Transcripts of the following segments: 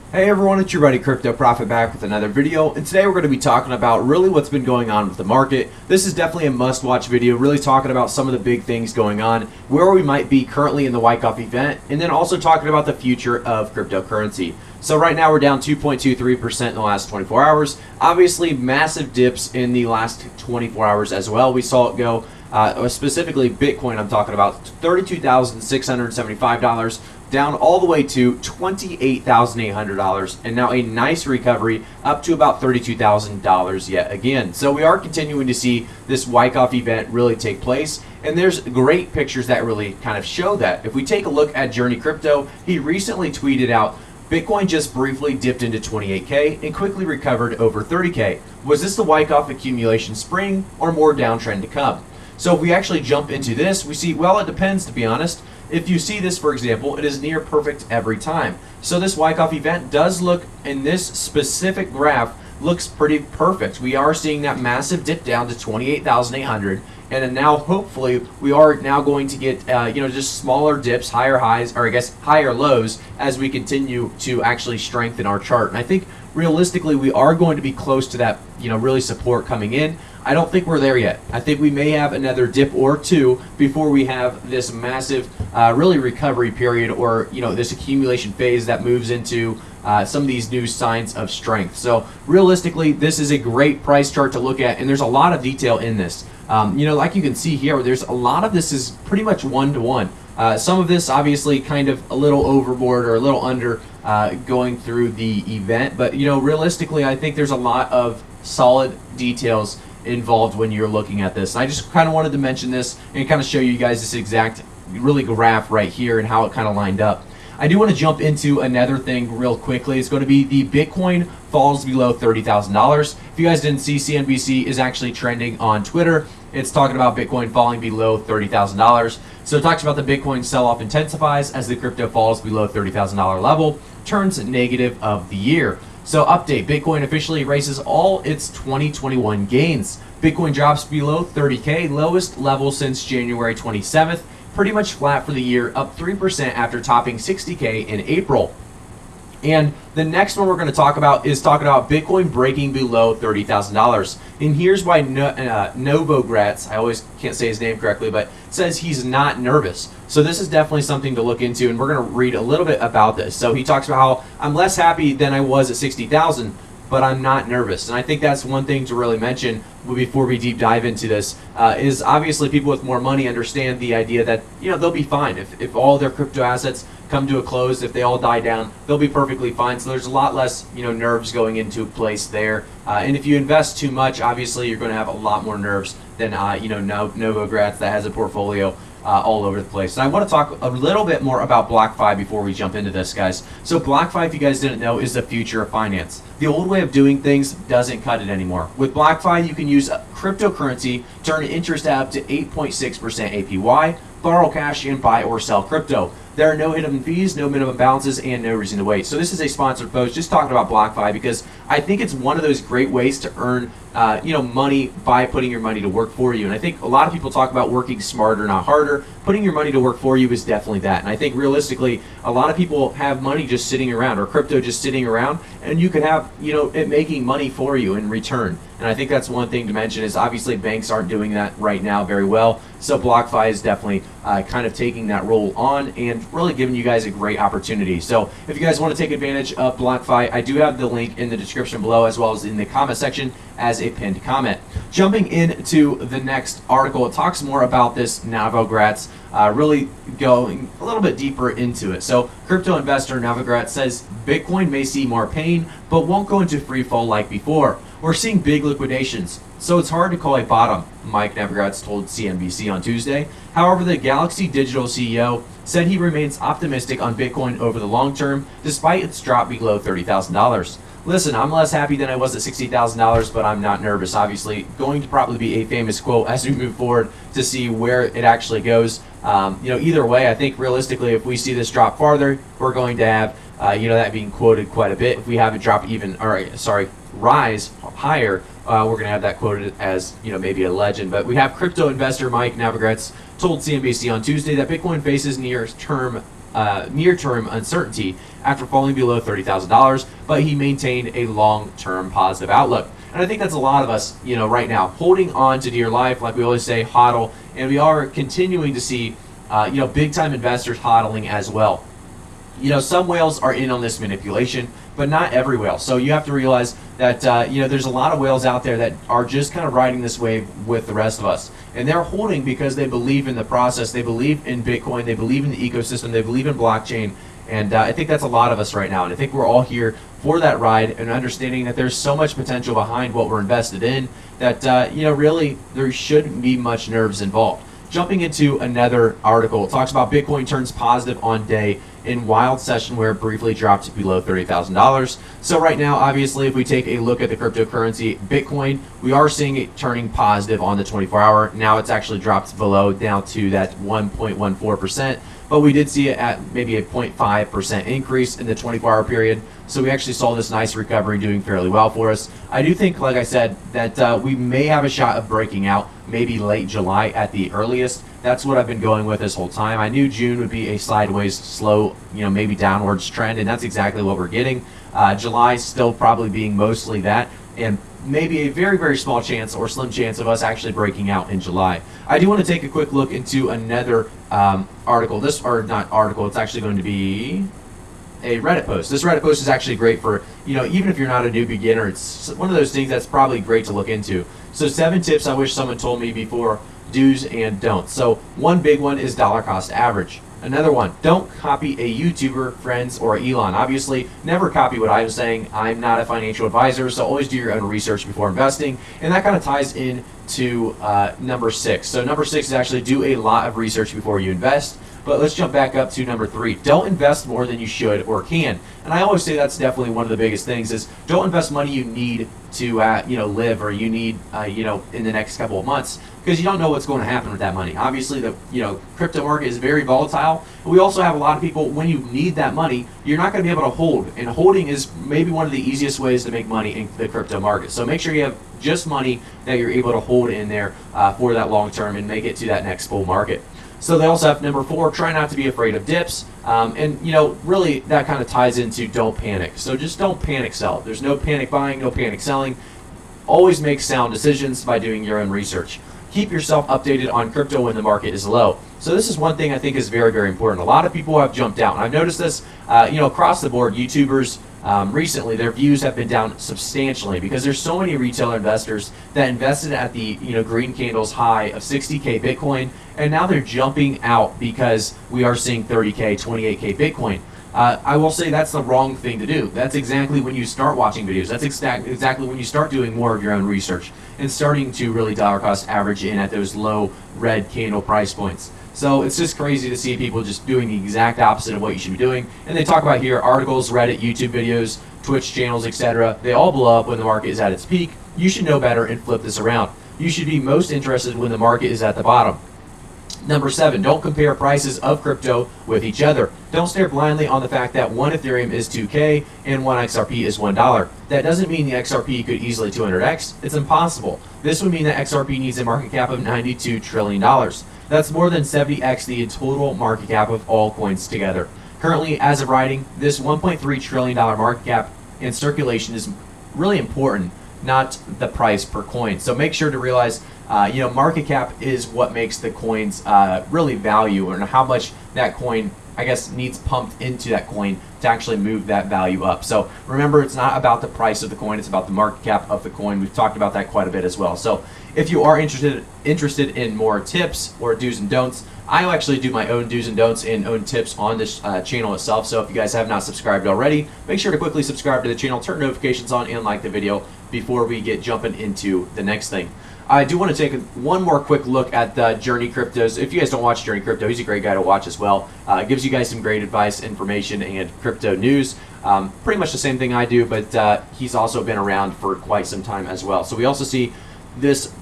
Hey everyone, it's your buddy Crypto Profit back with another video, and today we're going to be talking about really what's been going on with the market. This is definitely a must-watch video, really talking about some of the big things going on, where we might be currently in the Wyckoff event, and then also talking about the future of cryptocurrency. So right now we're down 2.23% in the last 24 hours. Obviously massive dips in the last 24 hours as well. We saw it go, specifically Bitcoin I'm talking about, $32,675. down all the way to $28,800, and now a nice recovery up to about $32,000 yet again. So we are continuing to see this Wyckoff event really take place, and there's great pictures that really kind of show that. If we take a look at Journey Crypto, he recently tweeted out, Bitcoin just briefly dipped into 28K and quickly recovered over 30K. Was this the Wyckoff accumulation spring or more downtrend to come? So if we actually jump into this, we see, well, it depends, to be honest. If you see this, for example, it is near perfect every time. So this Wyckoff event does look, in this specific graph, looks pretty perfect. We are seeing that massive dip down to 28,800, and then now hopefully we are now going to get just smaller dips, higher highs, or I guess higher lows, as we continue to actually strengthen our chart. And I think realistically we are going to be close to that, really support coming in. I don't think we're there yet. I think we may have another dip or two before we have this massive really recovery period, or this accumulation phase that moves into some of these new signs of strength. So realistically, this is a great price chart to look at, and there's a lot of detail in this. Like you can see here, there's a lot of this is pretty much one-to-one. Some of this obviously kind of a little overboard or a little under going through the event, but realistically, I think there's a lot of solid details involved when you're looking at this. And I just kind of wanted to mention this and kind of show you guys this exact really graph right here and how it kind of lined up. I do want to jump into another thing real quickly. It's going to be the Bitcoin falls below $30,000. If you guys didn't see, CNBC is actually trending on Twitter. It's talking about Bitcoin falling below $30,000. So it talks about the Bitcoin sell-off intensifies as the crypto falls below $30,000 level, turns negative of the year. So update, Bitcoin officially erases all its 2021 gains. Bitcoin drops below 30K, lowest level since January 27th, pretty much flat for the year, up 3% after topping 60K in April. And the next one we're going to talk about is talking about Bitcoin breaking below $30,000. And here's why Novogratz, I always can't say his name correctly, but says he's not nervous. So this is definitely something to look into, and we're going to read a little bit about this. So he talks about how I'm less happy than I was at 60,000, but I'm not nervous. And I think that's one thing to really mention before we deep dive into this, is obviously people with more money understand the idea that they'll be fine. If all their crypto assets come to a close, if they all die down, they'll be perfectly fine. So there's a lot less nerves going into place there. And if you invest too much, obviously you're going to have a lot more nerves than Novogratz that has a portfolio all over the place. And I want to talk a little bit more about BlockFi before we jump into this, guys. So BlockFi, if you guys didn't know, is the future of finance. The old way of doing things doesn't cut it anymore. With BlockFi, you can use cryptocurrency to earn interest at up to 8.6% APY, borrow cash, and buy or sell crypto. There are no hidden fees, no minimum balances, and no reason to wait. So this is a sponsored post just talking about BlockFi because I think it's one of those great ways to earn money by putting your money to work for you. And I think a lot of people talk about working smarter, not harder. Putting your money to work for you is definitely that. And I think realistically, a lot of people have money just sitting around, or crypto just sitting around, and you could have it making money for you in return. And I think that's one thing to mention is obviously banks aren't doing that right now very well. So BlockFi is definitely kind of taking that role on and really giving you guys a great opportunity. So if you guys want to take advantage of BlockFi, I do have the link in the description below as well as in the comment section as a pinned comment. Jumping into the next article, it talks more about this Novogratz, really going a little bit deeper into it. So crypto investor Novogratz says Bitcoin may see more pain, but won't go into free fall like before. We're seeing big liquidations, so it's hard to call a bottom, Mike Novogratz told CNBC on Tuesday. However, the Galaxy Digital CEO said he remains optimistic on Bitcoin over the long term, despite its drop below $30,000. Listen, I'm less happy than I was at $60,000, but I'm not nervous. Obviously, going to probably be a famous quote as we move forward to see where it actually goes. Either way, I think realistically, if we see this drop farther, we're going to have that being quoted quite a bit. If we have it drop rise higher, we're going to have that quoted as maybe a legend. But we have crypto investor Mike Novogratz told CNBC on Tuesday that Bitcoin faces near-term near-term uncertainty after falling below $30,000, but he maintained a long-term positive outlook. And I think that's a lot of us, right now, holding on to dear life, like we always say, hodl, and we are continuing to see, big-time investors hodling as well. Some whales are in on this manipulation, but not every whale. So you have to realize that, there's a lot of whales out there that are just kind of riding this wave with the rest of us. And they're holding because they believe in the process, they believe in Bitcoin, they believe in the ecosystem, they believe in blockchain. And I think that's a lot of us right now. And I think we're all here for that ride and understanding that there's so much potential behind what we're invested in that, really there shouldn't be much nerves involved. Jumping into another article, it talks about Bitcoin turns positive on day in wild session where it briefly dropped below $30,000. So right now, obviously, if we take a look at the cryptocurrency Bitcoin, we are seeing it turning positive on the 24-hour. Now it's actually dropped below down to that 1.14%. But we did see it at maybe a 0.5% increase in the 24-hour period. So we actually saw this nice recovery doing fairly well for us. I do think, like I said, that we may have a shot of breaking out maybe late July at the earliest. That's what I've been going with this whole time. I knew June would be a sideways, slow, maybe downwards trend, and that's exactly what we're getting. July still probably being mostly that, and maybe a very, very small chance or slim chance of us actually breaking out in July. I do want to take a quick look into another article. It's actually going to be a Reddit post. This Reddit post is actually great for, even if you're not a new beginner, it's one of those things that's probably great to look into. So 7 tips I wish someone told me before, do's and don'ts. So one big one is dollar cost average. Another one, don't copy a YouTuber, friends, or Elon. Obviously, never copy what I'm saying. I'm not a financial advisor, so always do your own research before investing. And that kind of ties in to number 6. So number 6 is actually do a lot of research before you invest. But let's jump back up to number 3. Don't invest more than you should or can. And I always say that's definitely one of the biggest things is don't invest money you need to live or you need in the next couple of months, because you don't know what's going to happen with that money. Obviously, the crypto market is very volatile. We also have a lot of people, when you need that money, you're not going to be able to hold. And holding is maybe one of the easiest ways to make money in the crypto market. So make sure you have just money that you're able to hold in there for that long term and make it to that next bull market. So they also have number 4, try not to be afraid of dips. And really that kind of ties into don't panic. So just don't panic sell. There's no panic buying, no panic selling. Always make sound decisions by doing your own research. Keep yourself updated on crypto when the market is low. So this is one thing I think is very, very important. A lot of people have jumped out. And I've noticed this, across the board, YouTubers, recently their views have been down substantially because there's so many retail investors that invested at the green candles high of 60K Bitcoin, and now they're jumping out because we are seeing 30K, 28K Bitcoin. I will say that's the wrong thing to do. That's exactly when you start watching videos. That's exactly when you start doing more of your own research and starting to really dollar cost average in at those low red candle price points. So it's just crazy to see people just doing the exact opposite of what you should be doing. And they talk about here articles, Reddit, YouTube videos, Twitch channels, etc. They all blow up when the market is at its peak. You should know better and flip this around. You should be most interested when the market is at the bottom. Number 7, don't compare prices of crypto with each other. Don't stare blindly on the fact that one Ethereum is 2K and one XRP is $1. That doesn't mean the XRP could easily 200x. It's impossible. This would mean that XRP needs a market cap of $92 trillion. That's more than 70x the total market cap of all coins together. Currently, as of writing, this $1.3 trillion market cap in circulation is really important, not the price per coin. So make sure to realize, market cap is what makes the coins really value, and how much that coin, I guess, needs pumped into that coin to actually move that value up. So remember, it's not about the price of the coin, it's about the market cap of the coin. We've talked about that quite a bit as well. So if you are interested in more tips or do's and don'ts, I actually do my own do's and don'ts and own tips on this channel itself. So if you guys have not subscribed already, make sure to quickly subscribe to the channel, turn notifications on, and like the video before we get jumping into the next thing. I do want to take one more quick look at Journey Cryptos. If you guys don't watch Journey Crypto, he's a great guy to watch as well. Gives you guys some great advice, information, and crypto news. Pretty much the same thing I do, but he's also been around for quite some time as well. So we also see this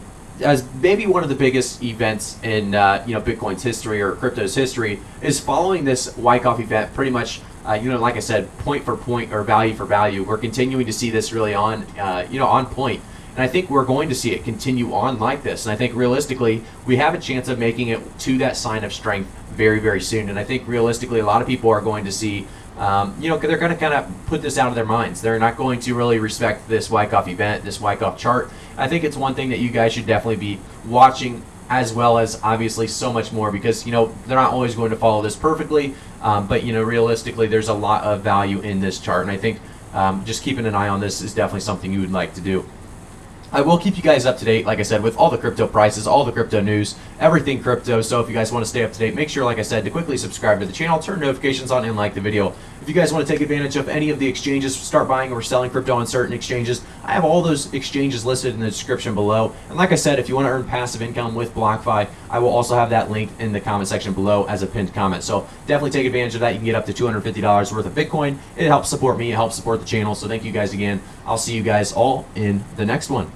as maybe one of the biggest events in Bitcoin's history or crypto's history is following this Wyckoff event. Pretty much, like I said, point for point or value for value. We're continuing to see this really on point. And I think we're going to see it continue on like this. And I think realistically, we have a chance of making it to that sign of strength very, very soon. And I think realistically, a lot of people are going to see, they're going to kind of put this out of their minds. They're not going to really respect this Wyckoff event, this Wyckoff chart. I think it's one thing that you guys should definitely be watching, as well as obviously so much more, because they're not always going to follow this perfectly, but realistically there's a lot of value in this chart, and I think just keeping an eye on this is definitely something you would like to do. I will keep you guys up to date, like I said, with all the crypto prices, all the crypto news, everything crypto. So if you guys want to stay up to date, make sure, like I said, to quickly subscribe to the channel, turn notifications on, and like the video. If you guys want to take advantage of any of the exchanges, start buying or selling crypto on certain exchanges, I have all those exchanges listed in the description below. And like I said, if you want to earn passive income with BlockFi, I will also have that linked in the comment section below as a pinned comment. So definitely take advantage of that. You can get up to $250 worth of Bitcoin. It helps support me, it helps support the channel. So thank you guys again. I'll see you guys all in the next one.